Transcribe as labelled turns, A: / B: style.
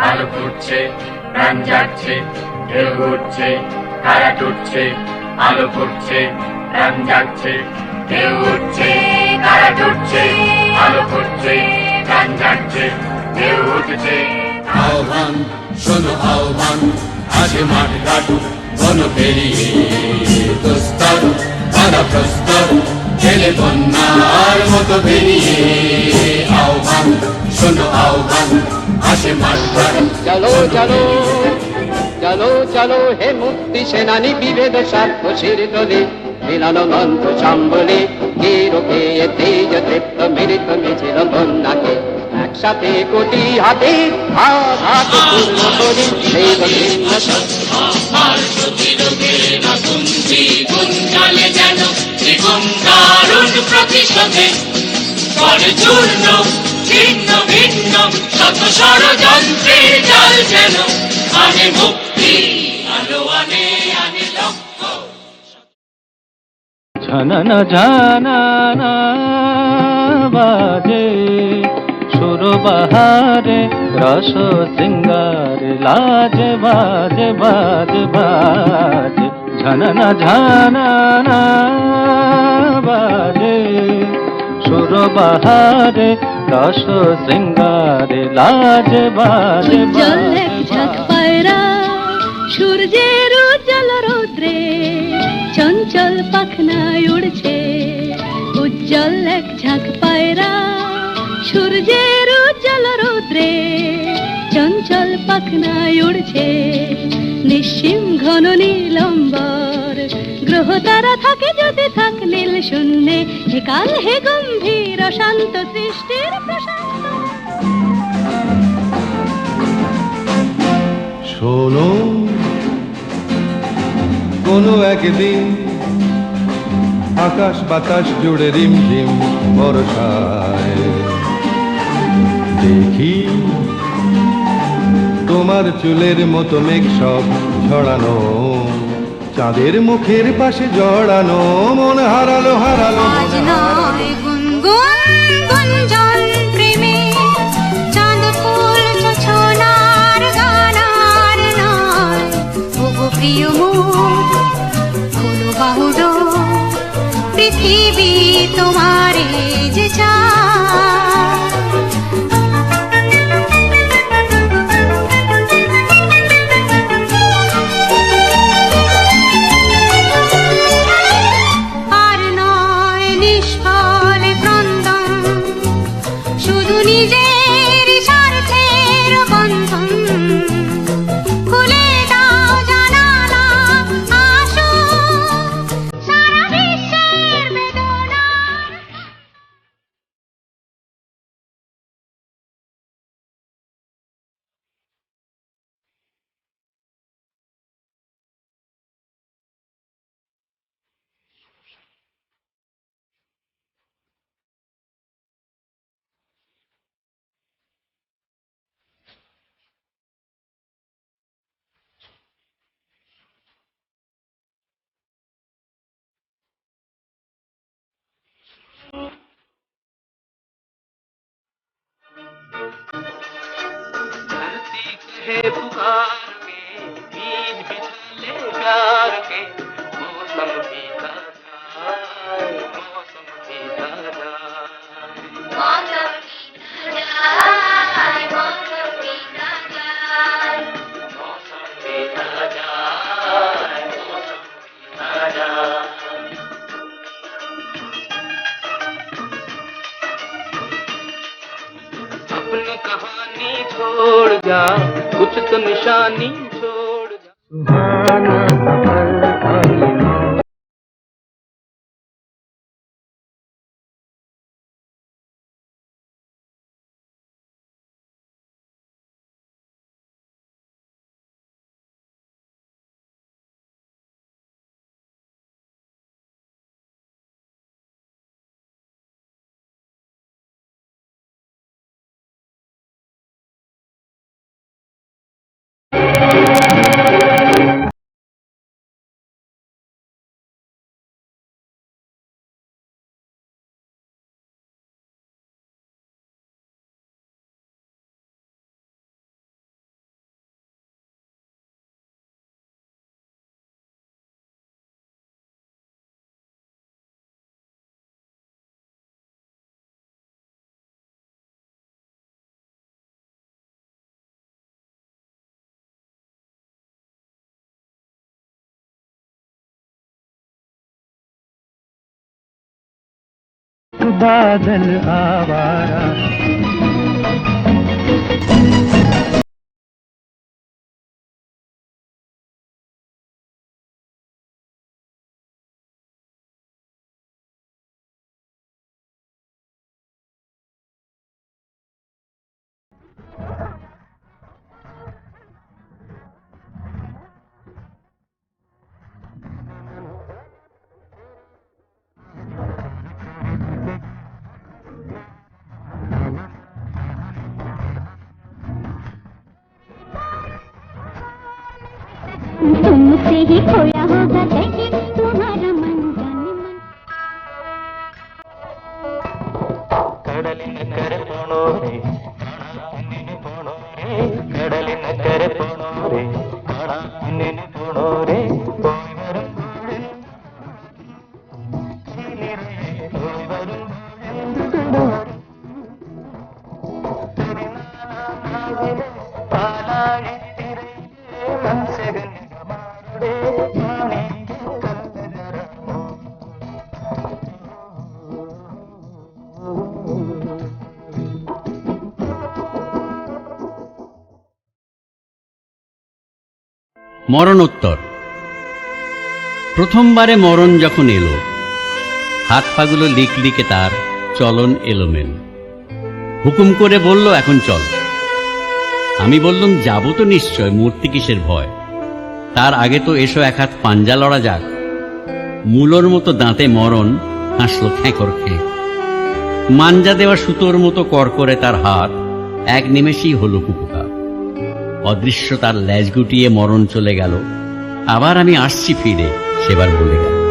A: আলো ফুটছে প্রাণ জাগছে ঢেউ উঠছে তারা টুটছে আলো ফুটছে প্রাণ জাগছে ঢেউ উঠছে তারা টুটছে আলো ফুটছে প্রাণ জাগছে ঢেউ উঠছে। আহ্বান শোনো আহ্বান আজ মাঠ ঘাটু বন পেরিয়ে দুস্তর বাধা প্রস্তর ছেলে বন্যার মতো বেরিয়ে আহ্বান শোনো আহ্বান আসে মাঠ ঘাটু।
B: চলো চলো চলো চলো হে মুক্তি সেনানি বিভেদ স্বার্থ শির তোলে মিলানো মন্ত্র সম্বলে কে রোকে তেজ তৃপ্ত মিলিত মিছিল বন্যাকে একসাথে কোটি হাতে হাতে পূর্ণ করি সেই
A: যেন জীবন দারুণ প্রতিশোধে করে চূর্ণ ছিন্ন ভিন্ন শত ষড়যন্ত্রের জাল যেন আনে মুক্তি আলো আনে আনে লক্ষ্য।
C: ঝানানা ঝানানা বাজে সুর বাহারে রস সিঙ্গারে লাজে বাজে বাজে বাজে ঝানানা ঝানানা বাজে সুর বাহারে রস সিঙ্গারে লাজে বাজে
D: বাজে ঝাঁক পায়রা সূর্যের উজ্জ্বল রৌদ্রে চঞ্চল পাখনায় উড়ছে উজ্জ্বল এক ঝাঁক পায়রা সূর্যের উজ্জ্বল রৌদ্রে চঞ্চল পাখনায় উড়ছে নিশ্চিম ঘন নীলম্বর গ্রহ তারা থাকে যদি থাক নীল শূন্যে হে কাল হে গম্ভীর শান্ত সৃষ্টির প্রশান্ত।
E: শোনো কোনো একদিন আকাশ বাতাস জুড়ে রিমঝিম বর্ষায় দেখি তোমার চুলের মতো মেঘ সব ছড়ানো চাঁদের মুখের পাশে জড়ানো মন হারালো হারালো
D: পৃথিবী তোমারে যে আর নয় নিষ্ফল ক্রন্দন শুধু নিজের স্বার্থের বন্ধন খুলে দাও জানালা আসো সারা বিশ্বের বেদনা।
C: धरती कहे पुकार के बीज बिछले प्यार के मौसम बीता जाए मौसम बीता जाए मौसम बीता जाए मौसम बीता जाए। अपनी कहानी छोड़ जा कुछ तो निशानी छोड़ जा। सुहाना सफर आईना बादल आवारा
F: तुमसे ही खोया होगा कहीं तुम्हारा मन जाने मन
C: കടലിന കര പോണോരേ കാണാനിന് പോണോരേ കടലിന കര പോണോരേ കാണാനിന് പോണോരേ പോയി വരുമ്പോഴേ പോയി വരുമ്പോഴേ പാലാഴി തിരയിലെ മത്സ്യകന്യകമാരുടെ മാണിക്യ കല്ലജരാമോ
G: মরণোত্তর। প্রথমবারে মরণ যখন এলো, হাত পাগুলো লিকলিকে তার চলন এলোমেলো। হুকুম করে বলল, এখন চল। আমি বললাম, যাবো তো নিশ্চয়, মূর্তি কিসের ভয়। তার আগে তো এসো এক হাত পাঞ্জা লড়া যাক। মূলোর মতো দাঁতে মরণ হাসল খেঁকর খেঁ। মাঞ্জা দেওয়া সুতোর মতো কর করে তার হাত এক নিমেষেই হলো কুকুকা। অদৃশ্য তার লেজ গুটিয়ে মরণ চলে গেল। আবার আমি আসছি ফিরে, সেবার বলে গেল।